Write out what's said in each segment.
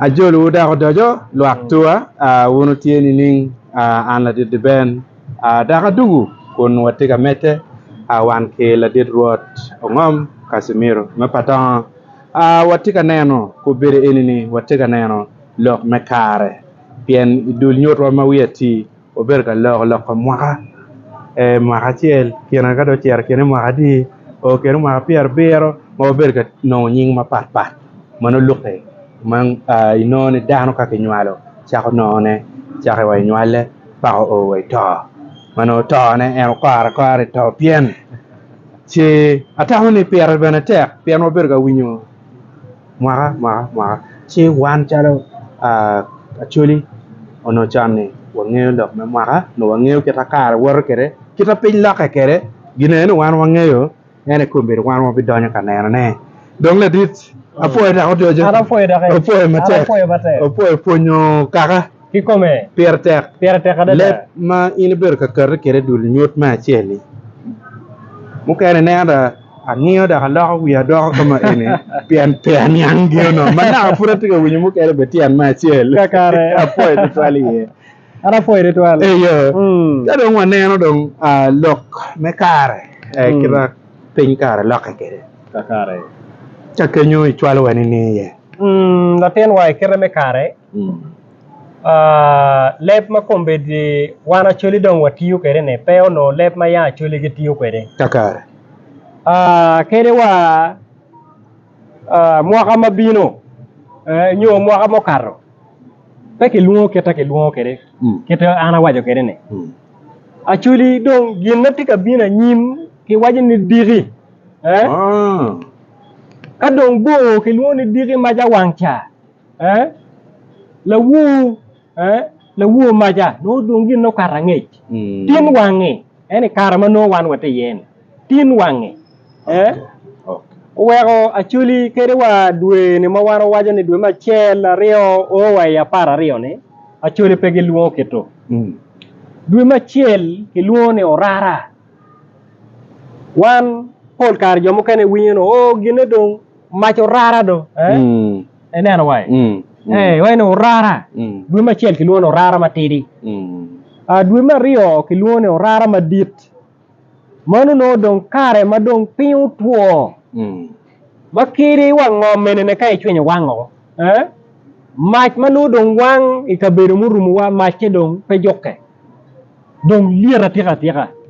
ajolu da ko dojo luak tua wono tieni ning an la de ben da ka dugu kon watiga mete wan ke la de rot ngom Casimiro me patan watiga neno ko bere enini watiga neno lok mekare pien idul nyotwa ma wieti o berga lok mwaka mwaka chiel kena ka do chier kene mwaka di o kene mwaka pier biro ma berga no nying ma pat mano luke man inone dano ka ke nywalo chako none chako wa nywale pa o we to mano to ne en kwar to pien chi ataho ni pier benete pien o berga winyo mwaka chi wan chalo actually ono chamne wangeo dok me mwaka no wangeo kita kar wor kere kita pin la ka kere gine no wan wangeo ene kumbir wan mo bidonya kanena ne dong le dit apoe da ojo apoe mate apoe ponyo kaka kikome piertek kada le ma inber ka kar kere dul nyot ma cheli mu kere ne ada angio da la wi do kama ene pian yang gio no mana furati ga winyu mu kere betian ma chel kakare apoe de twali apoe de twali yo kada ngwane no dong lok me kare kira pin kare lok kere kakare chakenyo ichwalo wani ni ye la ten wa kere me kare lep ma kombe di wana choli dong watiyo kere ne peo no lep ma ya choli ge tiyo kere kakare kere wa mwaka mabino nyo mwaka mokaro peke luo kere keta ana wajo kere ne achuli dong ginati ka bina nyim ki wajo ni diri ka dong bo ki luo ni diri maja wangcha la wu maja no dong gin no karangej tin wange ene karama no wan wate yen tin wange wego achuli kere wa dwe ni mawaro wajo ni dwe machiel rio o wa ya para rio ne achuli pege luo keto dwe machiel ki luo ne orara wan pol kar jomo kane winyo o gine dong macho rara do ene no wai weno orara dwe machiel ki luo no orara matidi dwe mario ki luo ne orara madit mano no dong kare madong piu tuo makiri wango menene kai chwenye wango mach manu dong wang ikabedo murumu wa mache dong pejoke dong liera tika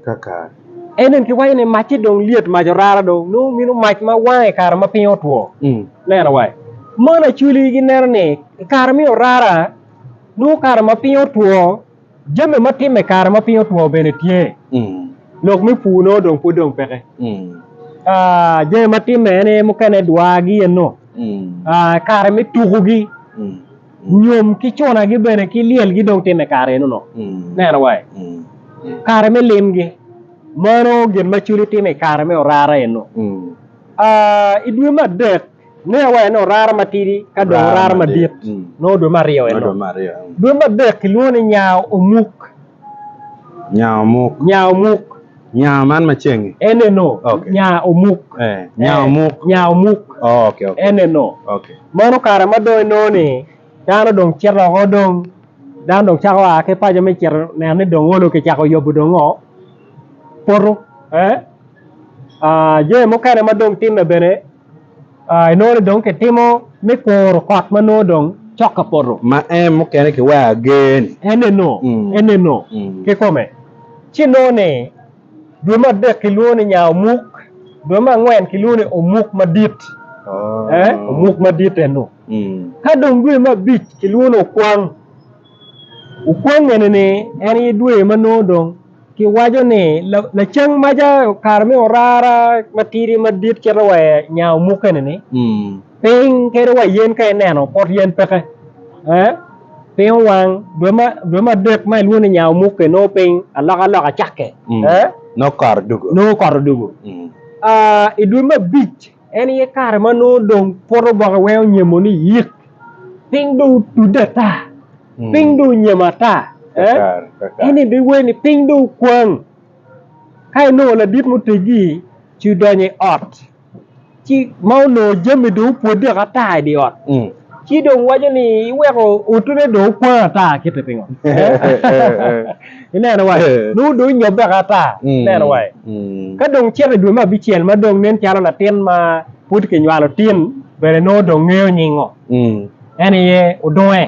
kaka enen ki wayne mache dong liet majorara dong no minu mach ma wang kar ma piu tuo nena wai mana chuli gi nerne kar mi orara no kar ma piu tuo jame matime kar ma piu tuo bene tie lok mi puno dong pudong peke je matime ne mukane dwagi eno kare mi tugugi nyom ki chona gi bene ki liel gi dong time kare no nena wai kare mi limgi mano gen machuri time kare mi orara eno idwe madek ne wai no orara matidi ka dong orara madit no dwe mario eno dwe madek luone nyao omuk nyaman machengi ene no nya omuk nya omuk okay ene no mano kare mado no ni dano dong chero go dong dano dong chawa ke pa jame chero ne dong wolo ke chako yobu dongo poro je mo kare madong timme bene no dong ke timo me koro kot mano dong choka poro ma mo kene ke wa again ene no ke come chino ne dwe madek ki luo ni nya omuk dwe mang'wen ki luo ni omuk madit omuk madit eno ka dong dwe mabich ki luo ni okwang ene en dwe mano dong ki wajo ni la chang maja karmi orara matiri madit kero wa nya omuk ene ni ping kero wa yen ka eneno pot yen peke ping wang dwe madek ma luo ni nya omuk eno ping alaka chake no kar dugo idwe mabich en ye kar mano dong poro boga weo nyemo ni yik ping do tudata ping do nyemata eni de weni ping do kwang kai no la dit mutegi chi donye ot chi mau no jemi do podi ka tai di ot chi dong wajo ni weko utune do kwa ta kete pingo ina na wai nu do nyobe kata ina na wai ka dong chere dwe ma bichiel ma dong nen chalo na tin ma put ke nywalo tin bere no dong ngeo nyingo eni ye odoe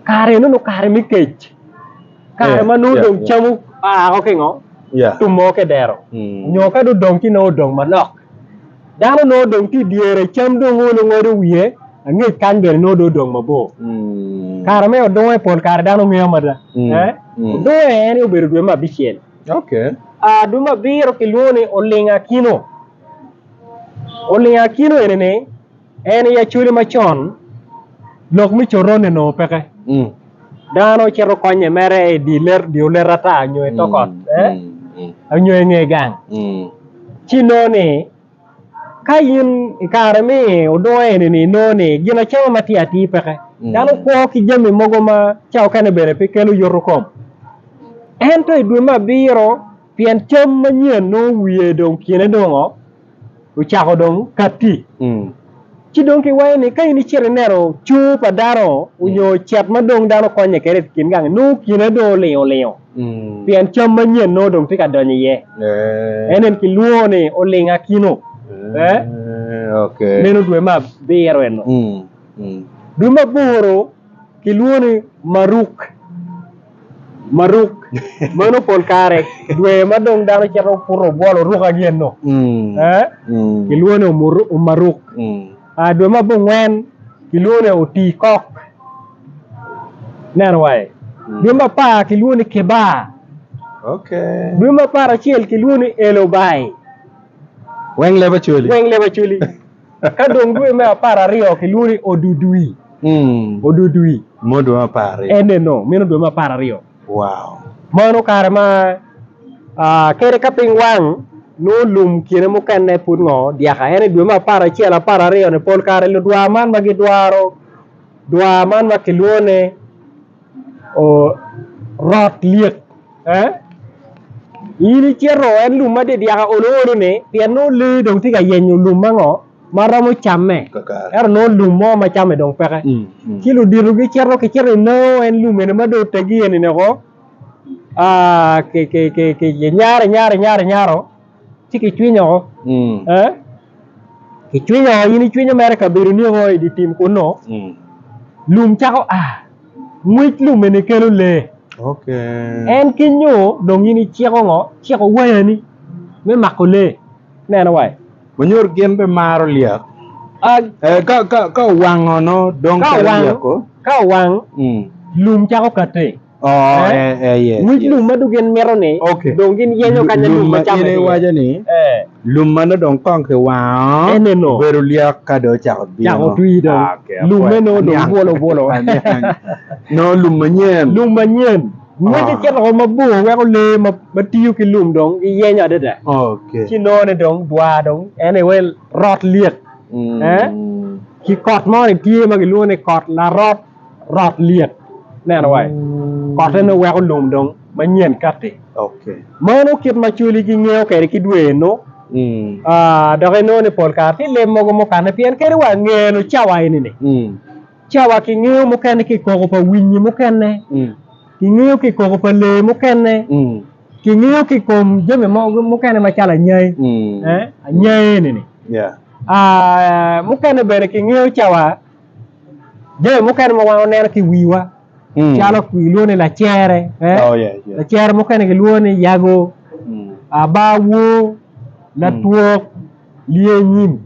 kare no kare mikech kare ma nu dong chamu okay ngo tumo ke dero nyoka do dong ti no dong manok dano no dong ti diere cham do ngono ngodo wiye ange kan ber no do dong mabo kare me odoe pol kare dano ngeo mada odoe eni obedo dwe ma bichiel okay dwe ma biro kilwoni olinga kino ene eni ya chuli machon lok mi chorone no peke dano chero konye mere di olerata nyoe tokot nyoe nge gang chino ni kayin kare mi odoe ni no ni gina chama mati ati peke dano ko ki jami mogo ma chao kane bere pe kelu yorokom ento dwe ma biro pien cham manyien no wiye dong kiene dongo uchako dong kati chi dong ki wae ni kai ni chere nero chu pa daro unyo chat ma dong daro konye kere kin gang no kiene do leo pien cham manyien no dong tika donye ye enen ki luo ni olinga kino okay neno dwe ma biro eno dwe ma buro ki luo ni maruk mano pol kare dwe ma dong daro chero puro bolo ruka gien no ki luo ni maruk dwe ma bungwen ki luo ni oti kok neno wae dwe ma pa ki luo ni keba okay dwe ma para chiel ki luo ni elobai weng leba chuli ka dong dwe ma para rio ki luo ni odudui modo ma pare ene no mino dwe ma para rio wow mano kare ma kere ka ping wang no lum kine mo kanne put ngo dia ka ene dwe ma para chiela para rio ne pol kare lu dwa man ma kiluone o rot liek ini chero en lum ma de dia ka olo ne piano le dong ti ka yenyu lum ma ngo maramo chamme no lum mo ma chamme dong peke kilo diru gi chero ke chero no en lum ne ma do tagi ene ne ko ke nyaro tiki chwinyo ki chwinyo ini chwinyo mere ka biru ni ho di tim kuno lum chako mwit lum ne kelo le okay en kinyo dong ini cheko waya ni me makole nena wai manyor gembe maro liya ka wango no dong ka wang lum chako kate mwit lum madu gen merone dong gin yenyo kanya lum machame waja ni lum mano dong kong ke wao beru liya ka do chako tui dong lum meno dong bolo no lum manyen mwit chero mabu weko le matiyo ki lum dong yenyo dede chino ne dong dwa dong ene wel rot liek ki kot mo ni tie ma ki luone kot la rot liek nena wai kot ne weko lum dong manyen kati mano kit ma chuli ki ngeo kere ki dwe no doke no ne pol kati le mogo mo kane pien kere wa ngeno chawa ini ne chawa ki ngeo mo kane ki koko pa winyi mo kane ki ngeo ki koko pa le mo kane ki ngeo ki kom jeme mo kane ma chala nyai nyai ini ne mo kane bere ki ngeo chawa jeme mo kane mo wa nena ki wiwa chalo ki luone la chere la chere mo kane ki luone yago abawo la tuok liye nyim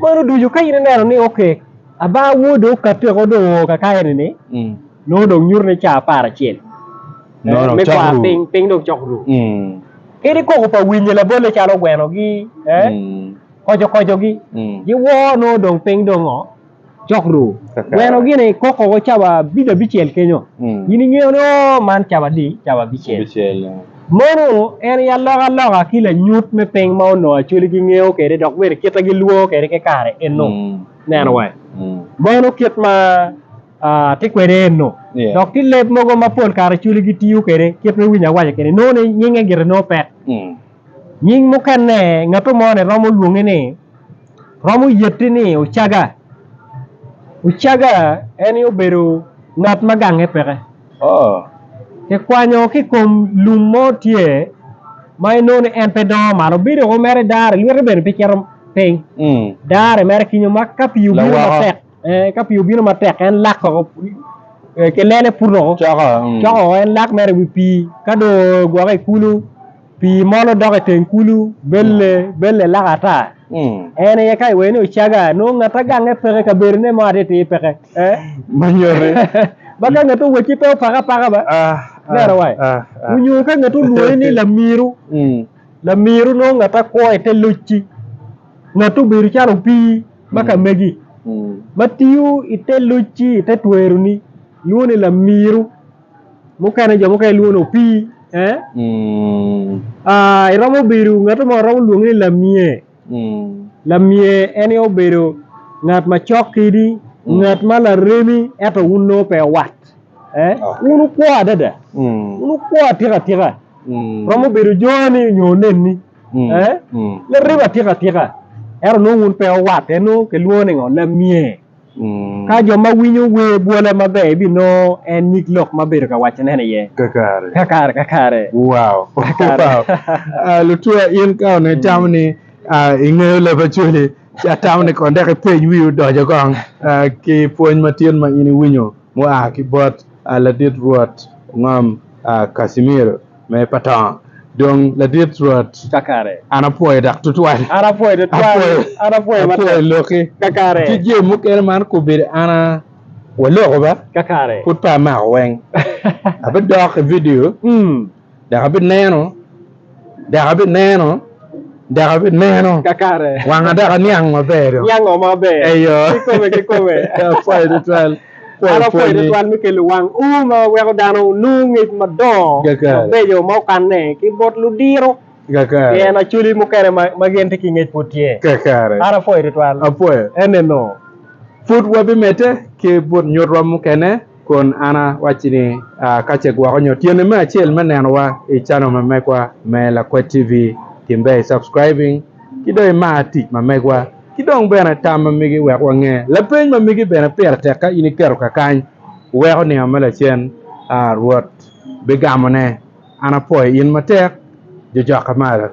mano duju ka ine neno ni okay abawo do kate ko do ka kae ni no dong nyurne cha para chiel me kwa ping dong chokru kedi koko pa winye la bole chalo gweno gi kojo gi wo no dong ping dong chokru gweno gi ne koko go chawa bida bichiel kenyo yini ngeo no man chawa bichiel mono en ya loga kila nyut me ping ma no chuli gi ngeo kede dok wer kita gi luo kede ke kare enno neno wai mono kit ma ti kwere no dok ti lep mogo ma pol kare chuli gi tiu kede kit me winya waja kede no ne nyinge gire no pet nying mo kane ngato mo ne romo luonge ne romo yetini uchaga eni obedo ng'at magange peke ke kwanyo ki kom lumo tie mai non en pedon malo bido ko mere dare lwere ben pikero ping dare mere kinyo makka piu bino matek ka piu bino matek en lako ke lele purno choko en lak mere wi pi kado gwa kulu pi mono doge ten kulu belle lagata ene ye kai weni uchaga no ngata gange peke ka berne ma de te peke manyore baka ngatu wechi pe paka ba nera wai unyu ka ngatu luoi ni lamiru no ngata ko ete luchi ngatu biru charo pi baka megi matiu ite luchi ite tweru ni luoni lamiru mukane jo mukai luono pi iromo biru ngatu mo romo luongi lamie eni obedo ngat ma chokidi ngat mala remi eto unno pe wat unu kwa dada unu kwa tira romo biru joni nyonenni le riba tira ero no un pe wat eno ke luone ngo lamie ka jo ma winyo we buola mabe bi no en niklok maber ka wach nene ye kakare wow lutua in ka ne tamni ing'eyo leba chuli chatamne konde ke pej wiu dojo gong ki puonj matien ma in winyo mo ki bot ladit ruot ngom Casimiro me patang dong ladit ruot kakare ana poe dak tutwal ana poe loki kakare ki je muken man ko bir ana walo ba kakare put pa ma weng abe dok video da abe neno kakare wanga da niang maber eyo kikome poe tutwal poe tutwal mikelu wang ma wego dano nungit madong bejo mo kanne ki bot lu diro kakare na chuli mukere magente ki nget potie kakare ara poe tutwal apoe eneno fut wabi mete ke bot nyodro mukene kon ana wachini kache gwa nyo tiene ma achiel maneno wa e channel mamekwa me la Kwet TV timbe subscribing kido ma tik mamekwa kidong bena tam migi wek wange la peny mamigi bena perte ka ini kero ka kany weko ni amala chen ruot begamone ana poe in matek jo kamala